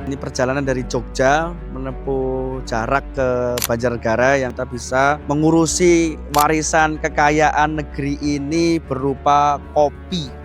Ini perjalanan dari Jogja menempuh jarak ke Banjarnegara yang kita bisa mengurusi warisan kekayaan negeri ini berupa kopi.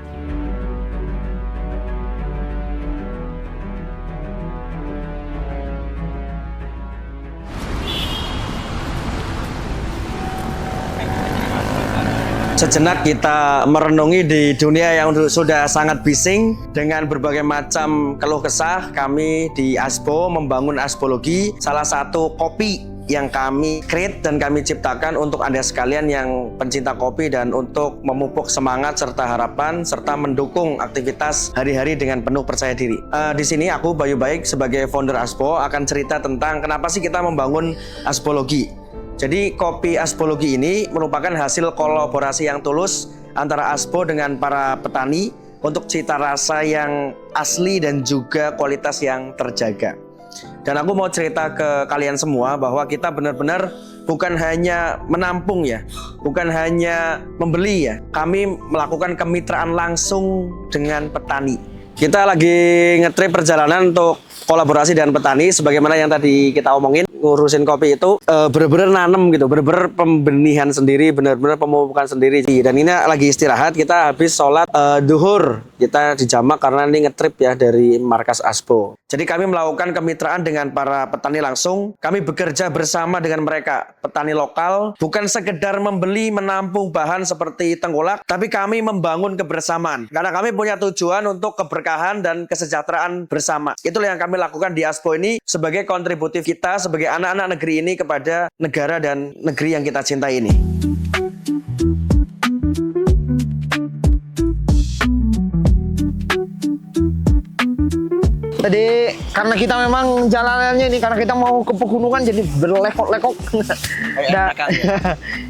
Sejenak kita merenungi di dunia yang sudah sangat bising dengan berbagai macam keluh kesah. Kami di Asbo membangun Asbologi, salah satu kopi yang kami create dan kami ciptakan untuk Anda sekalian yang pencinta kopi dan untuk memupuk semangat serta harapan serta mendukung aktivitas hari-hari dengan penuh percaya diri. Di sini aku Bayu Baik sebagai founder Asbo akan cerita tentang kenapa sih kita membangun Asbologi. Jadi kopi Asbologi ini merupakan hasil kolaborasi yang tulus antara Asbo dengan para petani untuk cita rasa yang asli dan juga kualitas yang terjaga. Dan aku mau cerita ke kalian semua bahwa kita benar-benar bukan hanya menampung ya, bukan hanya membeli ya. Kami melakukan kemitraan langsung dengan petani. Kita lagi ngetrip perjalanan untuk kolaborasi dengan petani sebagaimana yang tadi kita omongin. Ngurusin kopi itu bener-bener nanem gitu, bener-bener pembenihan sendiri, bener-bener pemupukan sendiri. Dan ini lagi istirahat, kita habis sholat duhur, kita dijamak karena ini ngetrip ya dari markas Asbo. Jadi kami melakukan kemitraan dengan para petani langsung. Kami bekerja bersama dengan mereka, petani lokal, bukan sekedar membeli menampung bahan seperti tengkolak, tapi kami membangun kebersamaan. Karena kami punya tujuan untuk keberkahan dan kesejahteraan bersama. Itulah yang kami lakukan di Asbo ini sebagai kontributif kita sebagai anak-anak negeri ini kepada negara dan negeri yang kita cintai ini. Jadi karena kita memang jalanannya ini karena kita mau ke pegunungan jadi berlekok-lekok.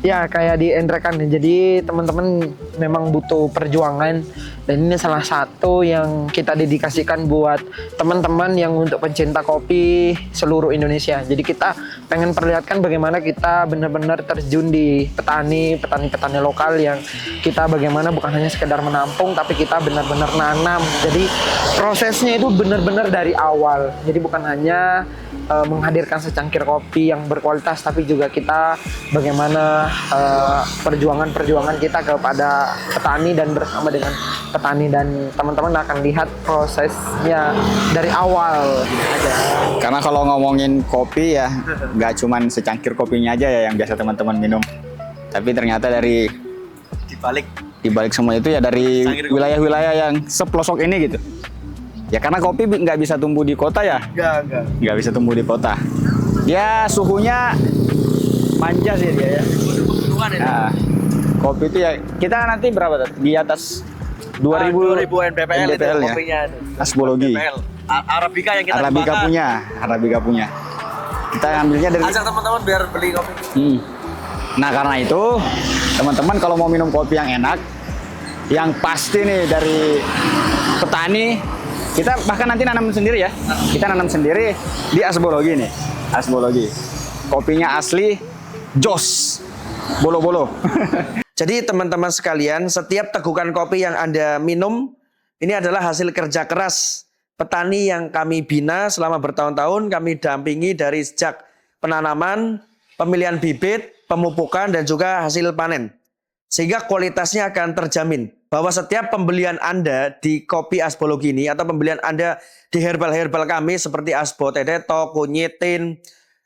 Ya kayak di Endrekan. Jadi teman-teman memang butuh perjuangan dan ini salah satu yang kita dedikasikan buat teman-teman yang untuk pencinta kopi seluruh Indonesia. Jadi kita pengen perlihatkan bagaimana kita benar-benar terjun di petani lokal yang kita bagaimana bukan hanya sekedar menampung tapi kita benar-benar nanam. Jadi prosesnya itu benar-benar dari awal. Jadi bukan hanya menghadirkan secangkir kopi yang berkualitas tapi juga kita bagaimana perjuangan kita kepada petani dan bersama dengan petani dan teman-teman akan lihat prosesnya dari awal aja. Karena kalau ngomongin kopi ya nggak cuman secangkir kopinya aja ya yang biasa teman-teman minum, tapi ternyata dari dibalik semua itu ya dari wilayah-wilayah yang sepelosok ini gitu. Ya karena kopi nggak bisa tumbuh di kota ya, nggak bisa tumbuh di kota. Dia suhunya manja sih dia ya. Nah, kopi itu ya kita nanti berapa tuh? Di atas 2000 NPPL itu ya. kopinya. Asbologi. Arabica yang kita Arabica punya. Kita ambilnya dari. Ajak teman-teman biar beli kopi. Nah karena itu teman-teman kalau mau minum kopi yang enak, yang pasti nih dari petani. Kita bahkan nanti nanam sendiri ya. Kita nanam sendiri di Asbologi nih. Asbologi. Kopinya asli, jos. Bolo-bolo. Jadi teman-teman sekalian, setiap tegukan kopi yang Anda minum, ini adalah hasil kerja keras petani yang kami bina selama bertahun-tahun. Kami dampingi dari sejak penanaman, pemilihan bibit, pemupukan, dan juga hasil panen. Sehingga kualitasnya akan terjamin. Bahwa setiap pembelian Anda di kopi Asbologi ini atau pembelian Anda di herbal-herbal kami seperti Asbo Tetetok, Kunyitin,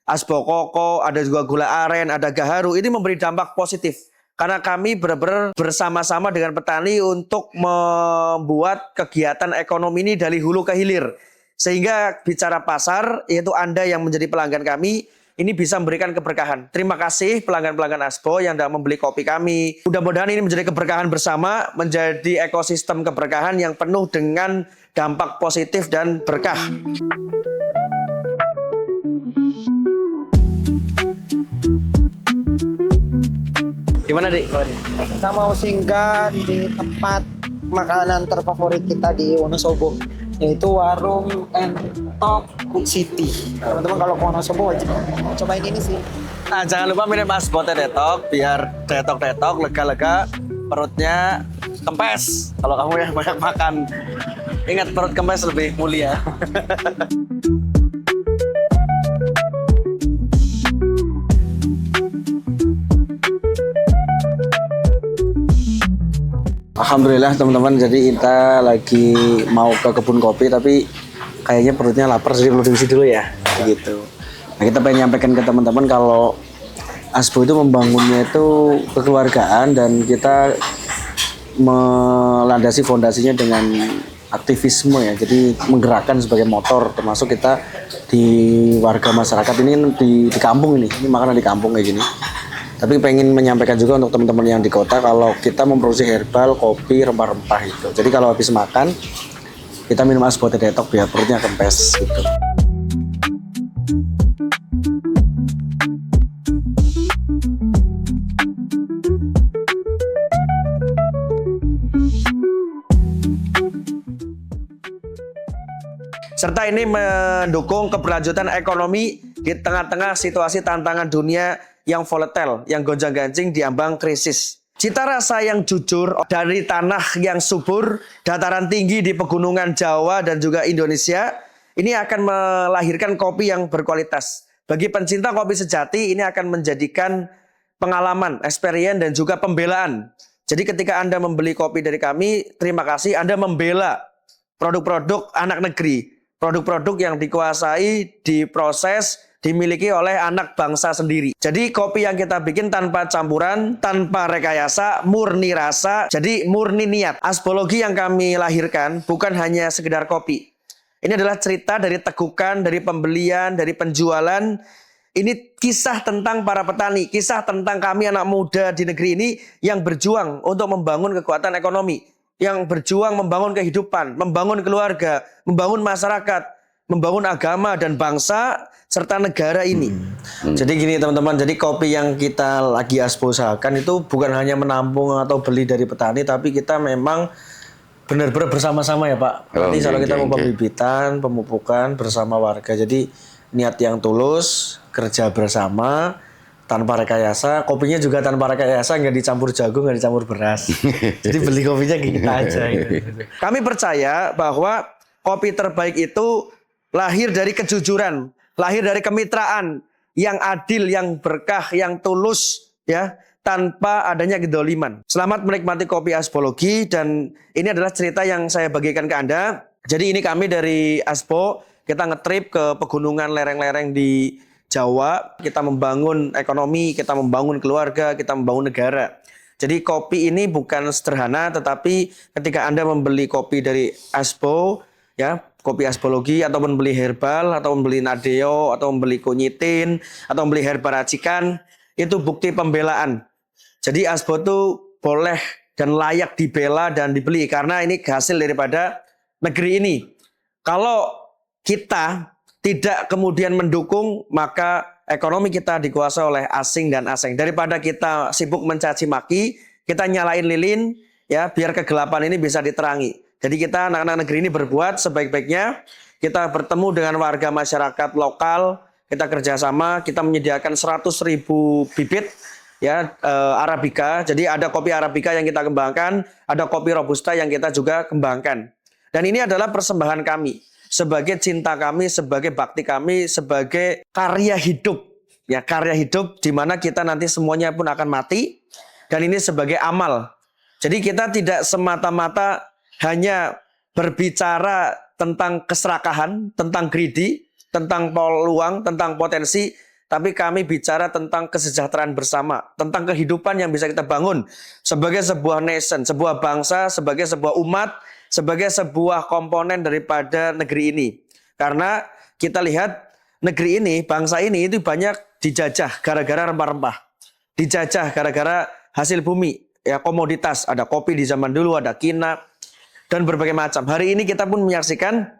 Asbo Koko, ada juga gula aren, ada gaharu, ini memberi dampak positif. Karena kami benar-benar bersama-sama dengan petani untuk membuat kegiatan ekonomi ini dari hulu ke hilir. Sehingga bicara pasar, yaitu Anda yang menjadi pelanggan kami, ini bisa memberikan keberkahan. Terima kasih pelanggan-pelanggan Asbo yang sudah membeli kopi kami. Mudah-mudahan ini menjadi keberkahan bersama, menjadi ekosistem keberkahan yang penuh dengan dampak positif dan berkah. Gimana, Dik? Kita mau singgah di tempat makanan terfavorit kita di Wonosobo, yaitu warung Entok City. Teman-teman kalau ke Wonosobo wajib cobain ini sih. Nah, jangan lupa minum Asbo Tetetok biar detok-detok, lega-lega, perutnya kempes. Kalau kamu yang banyak makan, ingat perut kempes lebih mulia. Alhamdulillah teman-teman, jadi kita lagi mau ke kebun kopi tapi kayaknya perutnya lapar, jadi perlu diisi dulu ya, gitu. Nah, kita pengen nyampaikan ke teman-teman kalau Asbo itu membangunnya itu kekeluargaan dan kita melandasi fondasinya dengan aktivisme ya, jadi menggerakkan sebagai motor, termasuk kita di warga masyarakat ini di kampung ini makanan di kampung kayak gini. Tapi pengen menyampaikan juga untuk teman-teman yang di kota kalau kita memproduksi herbal, kopi, rempah-rempah itu. Jadi kalau habis makan kita minum Asbo Detox biar perutnya kempes gitu. Serta ini mendukung keberlanjutan ekonomi di tengah-tengah situasi tantangan dunia yang volatile, yang gonjang-ganjing diambang krisis. Cita rasa yang jujur dari tanah yang subur, dataran tinggi di pegunungan Jawa dan juga Indonesia, ini akan melahirkan kopi yang berkualitas. Bagi pencinta kopi sejati, ini akan menjadikan pengalaman, experience, dan juga pembelaan. Jadi ketika Anda membeli kopi dari kami, terima kasih Anda membela produk-produk anak negeri. Produk-produk yang dikuasai, diproses, dimiliki oleh anak bangsa sendiri. Jadi kopi yang kita bikin tanpa campuran, tanpa rekayasa, murni rasa, jadi murni niat. Asbologi yang kami lahirkan bukan hanya sekedar kopi. Ini adalah cerita dari tegukan, dari pembelian, dari penjualan. Ini kisah tentang para petani, kisah tentang kami anak muda di negeri ini yang berjuang untuk membangun kekuatan ekonomi, yang berjuang membangun kehidupan, membangun keluarga, membangun masyarakat, membangun agama dan bangsa serta negara ini. Jadi gini teman-teman, jadi kopi yang kita lagi Asbo usahakan itu bukan hanya menampung atau beli dari petani, tapi kita memang benar-benar bersama-sama ya Pak. Nanti kalau kita mau pembibitan, pemupukan bersama warga. Jadi niat yang tulus, kerja bersama, tanpa rekayasa, kopinya juga tanpa rekayasa, nggak dicampur jagung, nggak dicampur beras. Jadi beli kopinya kita aja. Gitu. Kami percaya bahwa kopi terbaik itu lahir dari kejujuran, lahir dari kemitraan yang adil, yang berkah, yang tulus, ya, tanpa adanya kedoliman. Selamat menikmati kopi Asbologi, dan ini adalah cerita yang saya bagikan ke Anda. Jadi ini kami dari Asbo, kita ngetrip ke pegunungan lereng-lereng di Jawa, kita membangun ekonomi, kita membangun keluarga, kita membangun negara. Jadi kopi ini bukan sederhana, tetapi ketika Anda membeli kopi dari Asbo, ya, kopi Asbologi, atau membeli herbal, atau membeli Nadeo, atau membeli kunyitin, atau membeli herba racikan, itu bukti pembelaan. Jadi Asbo itu boleh dan layak dibela dan dibeli karena ini hasil daripada negeri ini. Kalau kita tidak kemudian mendukung, maka ekonomi kita dikuasai oleh asing dan asing. Daripada kita sibuk mencaci maki, kita nyalain lilin, ya, biar kegelapan ini bisa diterangi. Jadi kita anak-anak negeri ini berbuat sebaik-baiknya. Kita bertemu dengan warga masyarakat lokal, kita kerjasama, kita menyediakan 100.000 bibit, ya, Arabica. Jadi ada kopi Arabica yang kita kembangkan, ada kopi Robusta yang kita juga kembangkan. Dan ini adalah persembahan kami, sebagai cinta kami, sebagai bakti kami, sebagai karya hidup. Ya, karya hidup di mana kita nanti semuanya pun akan mati, dan ini sebagai amal. Jadi kita tidak semata-mata hanya berbicara tentang keserakahan, tentang greedy, tentang peluang, tentang potensi, tapi kami bicara tentang kesejahteraan bersama, tentang kehidupan yang bisa kita bangun sebagai sebuah nation, sebuah bangsa, sebagai sebuah umat, sebagai sebuah komponen daripada negeri ini. Karena kita lihat negeri ini, bangsa ini itu banyak dijajah gara-gara rempah-rempah. Dijajah gara-gara hasil bumi, ya, komoditas. Ada kopi di zaman dulu, ada kina, dan berbagai macam. Hari ini kita pun menyaksikan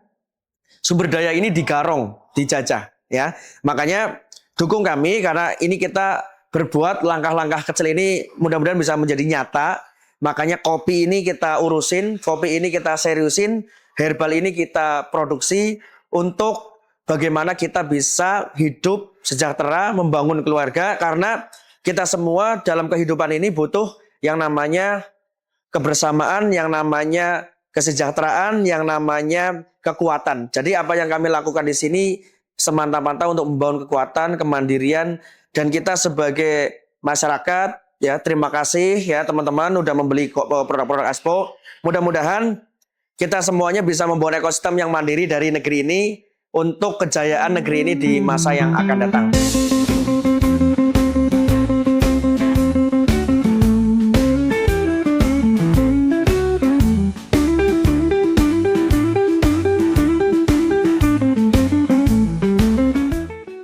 sumber daya ini digarong, dijajah. Ya, makanya dukung kami karena ini kita berbuat langkah-langkah kecil ini mudah-mudahan bisa menjadi nyata. Makanya kopi ini kita urusin, kopi ini kita seriusin, herbal ini kita produksi untuk bagaimana kita bisa hidup sejahtera, membangun keluarga, karena kita semua dalam kehidupan ini butuh yang namanya kebersamaan, yang namanya kesejahteraan, yang namanya kekuatan. Jadi apa yang kami lakukan di sini semata-mata untuk membangun kekuatan, kemandirian, dan kita sebagai masyarakat, ya terima kasih ya teman-teman udah membeli produk-produk Aspo. Mudah-mudahan kita semuanya bisa membangun ekosistem yang mandiri dari negeri ini untuk kejayaan negeri ini di masa yang akan datang.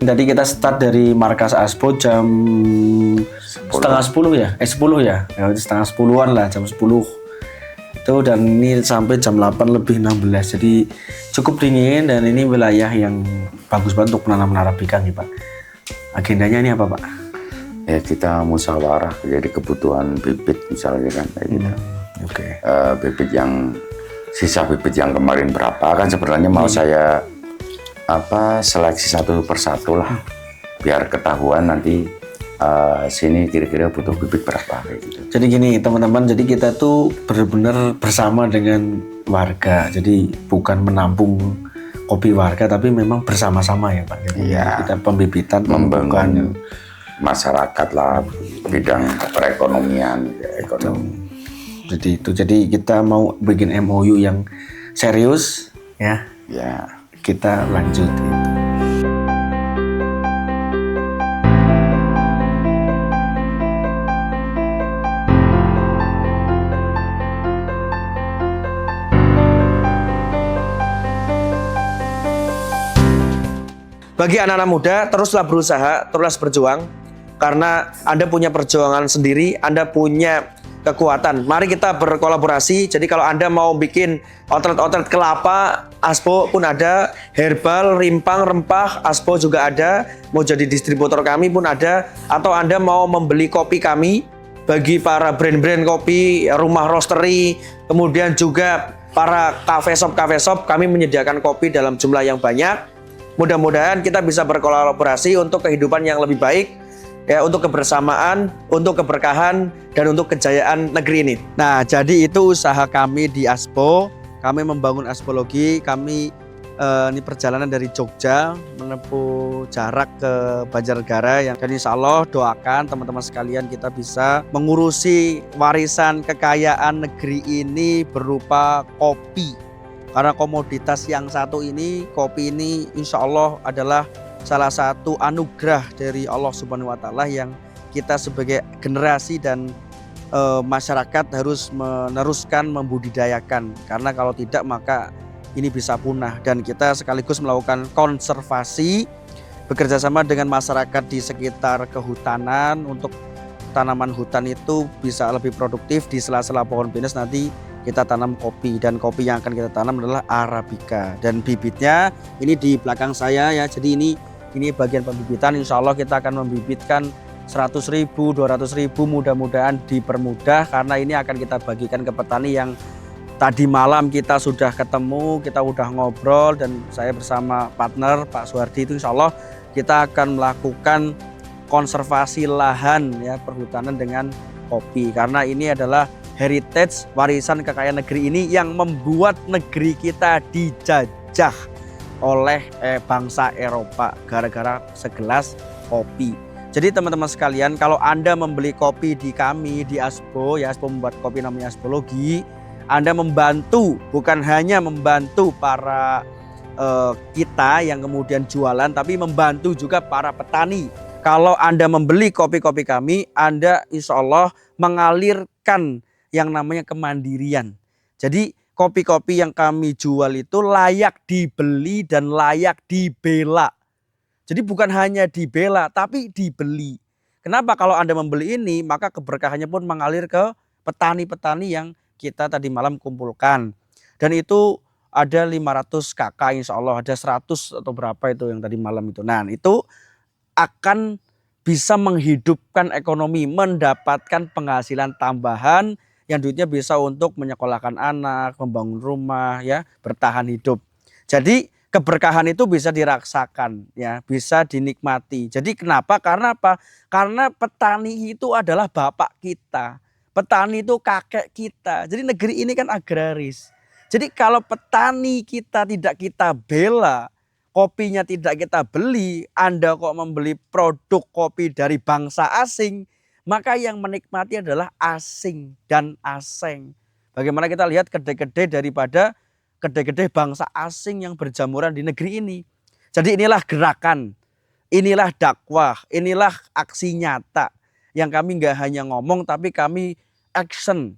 Jadi kita start dari markas Aspo jam setengah 10 ya? 10 ya? Ya setengah 10-an lah, jam 10 itu, dan ini sampai jam 8 lebih 16. Jadi cukup dingin dan ini wilayah yang bagus banget untuk menanam arabica nih Pak. Agendanya ini apa Pak? Ya kita musyawarah, jadi kebutuhan bibit misalnya kan kayak gitu. Oke. Bibit yang sisa bibit yang kemarin berapa kan sebenarnya mau saya seleksi satu persatu lah biar ketahuan nanti sini kira-kira butuh bibit berapa kayak gitu. Jadi gini teman-teman, jadi kita tuh benar-benar bersama dengan warga. Jadi bukan menampung kopi warga tapi memang bersama-sama ya Pak. Jadi kita pembibitan, membangun masyarakat lah, bidang perekonomian, ekonomi. Jadi itu, jadi kita mau bikin MOU yang serius ya. Ya. Kita lanjut itu. Bagi anak-anak muda, teruslah berusaha, teruslah berjuang. Karena Anda punya perjuangan sendiri, Anda punya kekuatan. Mari kita berkolaborasi. Jadi kalau Anda mau bikin outlet kelapa, Aspo pun ada. Herbal, rimpang, rempah, Aspo juga ada. Mau jadi distributor kami pun ada. Atau Anda mau membeli kopi kami, bagi para brand-brand kopi, rumah roastery, kemudian juga para cafe shop, kami menyediakan kopi dalam jumlah yang banyak. Mudah-mudahan kita bisa berkolaborasi untuk kehidupan yang lebih baik, ya, untuk kebersamaan, untuk keberkahan, dan untuk kejayaan negeri ini. Nah, jadi itu usaha kami di Aspo. Kami membangun Aspologi. Kami ini perjalanan dari Jogja menempuh jarak ke Banjarnegara, yang dan insya Allah doakan teman-teman sekalian kita bisa mengurusi warisan kekayaan negeri ini berupa kopi. Karena komoditas yang satu ini, kopi ini insya Allah adalah salah satu anugerah dari Allah Subhanahu wa Ta'ala yang kita sebagai generasi dan masyarakat harus meneruskan membudidayakan, karena kalau tidak maka ini bisa punah. Dan kita sekaligus melakukan konservasi bekerja sama dengan masyarakat di sekitar kehutanan untuk tanaman hutan itu bisa lebih produktif. Di sela-sela pohon pinus nanti kita tanam kopi, dan kopi yang akan kita tanam adalah arabica, dan bibitnya ini di belakang saya ya. Jadi ini bagian pembibitan. Insya Allah kita akan membibitkan 100.000, 200.000, mudah-mudahan dipermudah, karena ini akan kita bagikan ke petani yang tadi malam kita sudah ketemu, kita udah ngobrol, dan saya bersama partner Pak Suhardi itu insya Allah kita akan melakukan konservasi lahan ya, perhutanan dengan kopi, karena ini adalah heritage, warisan kekayaan negeri ini yang membuat negeri kita dijajah oleh bangsa Eropa gara-gara segelas kopi. Jadi teman-teman sekalian, kalau Anda membeli kopi di kami, di Aspo, ya Aspo membuat kopi namanya Aspologi, Anda membantu, bukan hanya membantu para kita yang kemudian jualan, tapi membantu juga para petani. Kalau Anda membeli kopi-kopi kami, Anda insya Allah mengalirkan yang namanya kemandirian. Jadi kopi-kopi yang kami jual itu layak dibeli dan layak dibela. Jadi bukan hanya dibela tapi dibeli. Kenapa? Kalau Anda membeli ini maka keberkahannya pun mengalir ke petani-petani yang kita tadi malam kumpulkan. Dan itu ada 500 kakak, insya Allah ada 100 atau berapa itu yang tadi malam itu. Nah itu akan bisa menghidupkan ekonomi, mendapatkan penghasilan tambahan yang duitnya bisa untuk menyekolahkan anak, membangun rumah, ya, bertahan hidup. Jadi keberkahan itu bisa dirasakan, ya, bisa dinikmati. Jadi kenapa? Karena apa? Karena petani itu adalah bapak kita. Petani itu kakek kita. Jadi negeri ini kan agraris. Jadi kalau petani kita tidak kita bela, kopinya tidak kita beli, Anda kok membeli produk kopi dari bangsa asing, maka yang menikmati adalah asing dan aseng. Bagaimana kita lihat kedai-kedai daripada kedai-kedai bangsa asing yang berjamuran di negeri ini. Jadi inilah gerakan, inilah dakwah, inilah aksi nyata yang kami nggak hanya ngomong tapi kami action,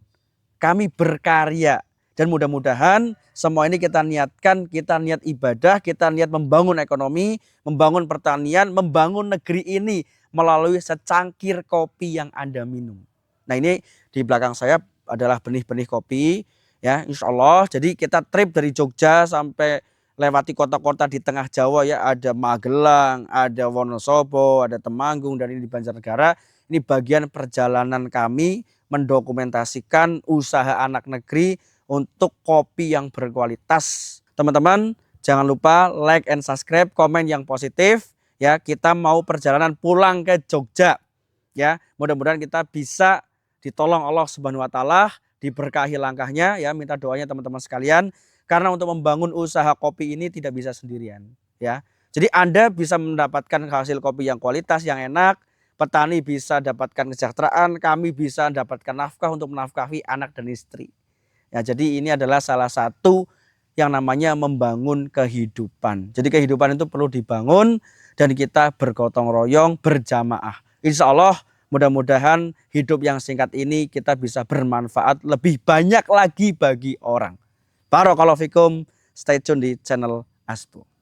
kami berkarya. Dan mudah-mudahan semua ini kita niatkan, kita niat ibadah, kita niat membangun ekonomi, membangun pertanian, membangun negeri ini melalui secangkir kopi yang Anda minum. Nah ini di belakang saya adalah benih-benih kopi ya, insya Allah. Jadi kita trip dari Jogja sampai lewati kota-kota di tengah Jawa ya, ada Magelang, ada Wonosobo, ada Temanggung, dan ini di Banjarnegara. Ini bagian perjalanan kami mendokumentasikan usaha anak negeri untuk kopi yang berkualitas. Teman-teman jangan lupa like and subscribe, komen yang positif ya. Kita mau perjalanan pulang ke Jogja ya. Mudah-mudahan kita bisa ditolong Allah Subhanahu wa taala, diberkahi langkahnya ya. Minta doanya teman-teman sekalian, karena untuk membangun usaha kopi ini tidak bisa sendirian ya. Jadi Anda bisa mendapatkan hasil kopi yang kualitas, yang enak, petani bisa dapatkan kesejahteraan, kami bisa mendapatkan nafkah untuk menafkahi anak dan istri. Ya, jadi ini adalah salah satu yang namanya membangun kehidupan. Jadi kehidupan itu perlu dibangun dan kita bergotong royong, berjamaah. Insya Allah mudah-mudahan hidup yang singkat ini kita bisa bermanfaat lebih banyak lagi bagi orang. Barakallahu fikum, stay tune di channel Asbo.